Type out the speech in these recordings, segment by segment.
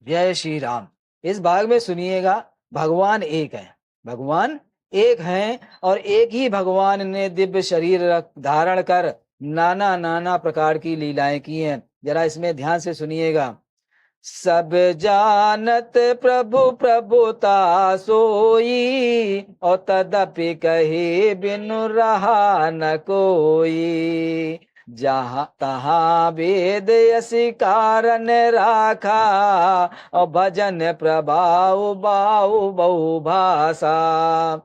जय श्री राम। इस भाग में सुनिएगा, भगवान एक है, भगवान एक हैं और एक ही भगवान ने दिव्य शरीर धारण कर नाना नाना प्रकार की लीलाएं की हैं। जरा इसमें ध्यान से सुनिएगा। सब जानत प्रभु प्रभुता सोई, और तदपि कहे बिनु रहा न कोई। जहाँ तहाँ वेद यसी कारण राखा, और भजन प्रभाव बाहु बहु भाषा।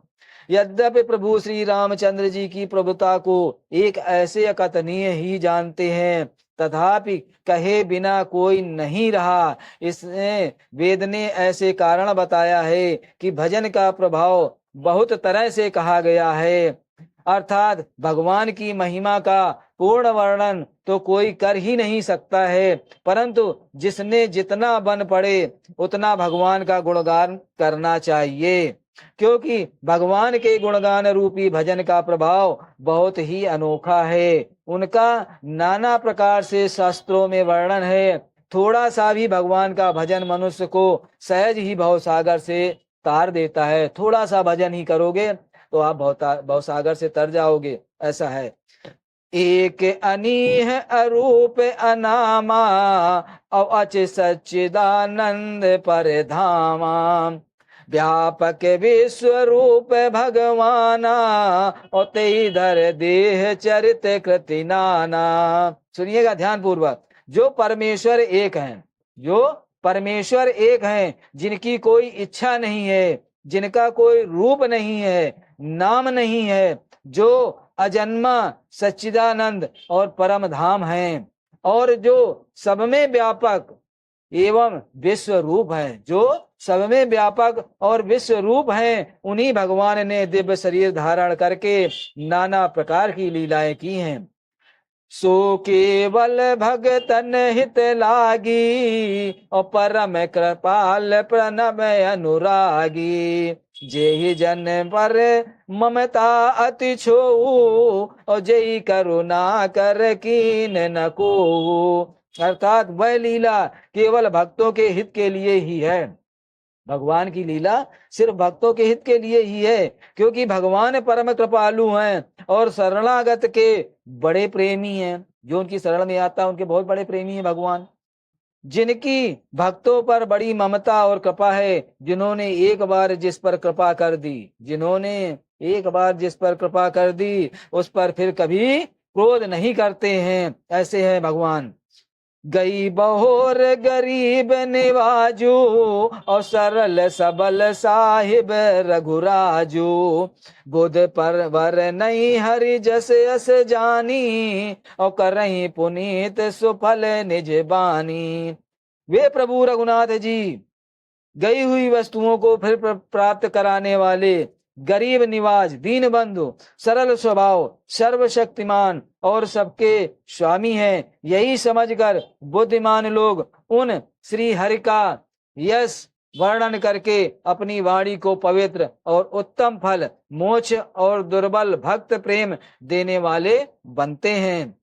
यद्यपि प्रभु श्री रामचंद्र जी की प्रभुता को एक ऐसे अकथनीय ही जानते हैं, तथापि कहे बिना कोई नहीं रहा। इसने वेद ने ऐसे कारण बताया है कि भजन का प्रभाव बहुत तरह से कहा गया है। अर्थात भगवान की महिमा का पूर्ण वर्णन तो कोई कर ही नहीं सकता है, परंतु जिसने जितना बन पड़े उतना भगवान का गुणगान करना चाहिए, क्योंकि भगवान के गुणगान रूपी भजन का प्रभाव बहुत ही अनोखा है। उनका नाना प्रकार से शास्त्रों में वर्णन है। थोड़ा सा भी भगवान का भजन मनुष्य को सहज ही भवसागर से तार देता है। थोड़ा सा भजन ही करोगे तो आप भवसागर से तर जाओगे, ऐसा है। एक अनीह अरूप अनामा, और अच सच्चिदानंद पर धामा। व्यापक विश्व रूप भगवाना, और ते धर देह चरित कृति नाना। सुनिएगा ध्यान पूर्वक। जो परमेश्वर एक हैं, जो परमेश्वर एक हैं, जिनकी कोई इच्छा नहीं है, जिनका कोई रूप नहीं है, नाम नहीं है, जो अजन्मा सच्चिदानंद और परम धाम हैं, और जो सब में व्यापक एवं विश्व रूप है, जो सब में व्यापक और विश्व रूप हैं, उन्हीं भगवान ने दिव्य शरीर धारण करके नाना प्रकार की लीलाएं की हैं। सो केवल भगतन हित लागी, और परम कृपाल प्रणव अनुरागी। जेहि जन पर ममता अति छोऊ, और जेहि करुणा कर कीन न कोऊ। अर्थात वह लीला केवल भक्तों के हित के लिए ही है। भगवान की लीला सिर्फ भक्तों के हित के लिए ही है, क्योंकि भगवान परम कृपालु हैं और शरणागत के बड़े प्रेमी हैं। जो उनकी शरण में आता है उनके बहुत बड़े प्रेमी हैं भगवान। जिनकी भक्तों पर बड़ी ममता और कृपा है, जिन्होंने एक बार जिस पर कृपा कर दी, जिन्होंने एक बार जिस पर कृपा कर दी, उस पर फिर कभी क्रोध नहीं करते हैं, ऐसे है भगवान। गई बहोर गरीब निवाजू, और सरल सबल साहिब रघुराजू। बुध पर वर नहीं हरि जस अस जानी, और करही पुनीत सुफल निज बानी। वे प्रभु रघुनाथ जी गई हुई वस्तुओं को फिर प्राप्त कराने वाले, गरीब निवाज, दीन बंधु, सरल स्वभाव, सर्वशक्तिमान और सबके स्वामी हैं। यही समझकर बुद्धिमान लोग उन श्री हरि का यश वर्णन करके अपनी वाणी को पवित्र और उत्तम फल, मोक्ष और दुर्बल भक्त प्रेम देने वाले बनते हैं।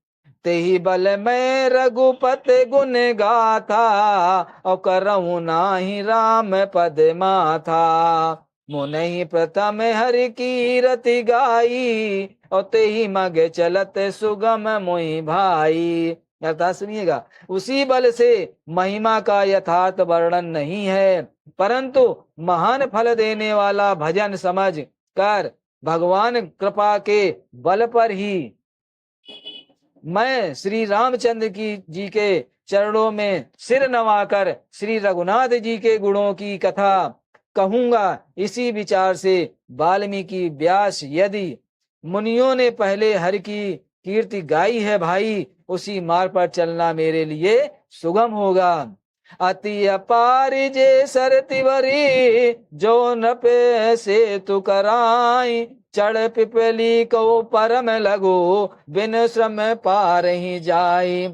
तेहि बल में रघुपति गुण गाथा, और करहु नाही राम पद माथा। मुनहि प्रथम हरि कीरति गाई, और तेहि मग चलत सुगम मोहि भाई। अर्थात सुनिएगा, उसी बल से महिमा का यथार्थ वर्णन नहीं है, परंतु महान फल देने वाला भजन समझ कर भगवान कृपा के बल पर ही मैं श्री रामचंद्र जी के चरणों में सिर नवाकर श्री रघुनाथ जी के गुणों की कथा कहूंगा। इसी विचार से वाल्मीकि व्यास यदि मुनियों ने पहले हरि की कीर्ति गाई है भाई, उसी मार्ग पर चलना मेरे लिए सुगम होगा। अति अपार जे सर तिवरी, जो नपे से तु कराई। चढ़ पिपली को परम लगो, बिन श्रम पार ही जाई।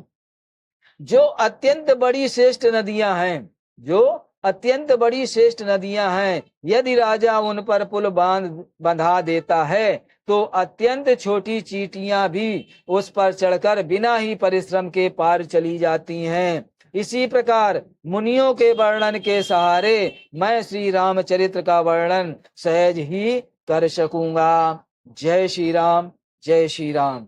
जो अत्यंत बड़ी श्रेष्ठ नदियां हैं, जो अत्यंत बड़ी श्रेष्ठ नदियां हैं, यदि राजा उन पर पुल बंधा देता है, तो अत्यंत छोटी चींटियां भी उस पर चढ़कर बिना ही परिश्रम के पार चली जाती हैं। इसी प्रकार मुनियों के वर्णन के सहारे मैं श्री रामचरित्र का वर्णन सहज ही कर सकूंगा। जय श्री राम, जय श्री राम।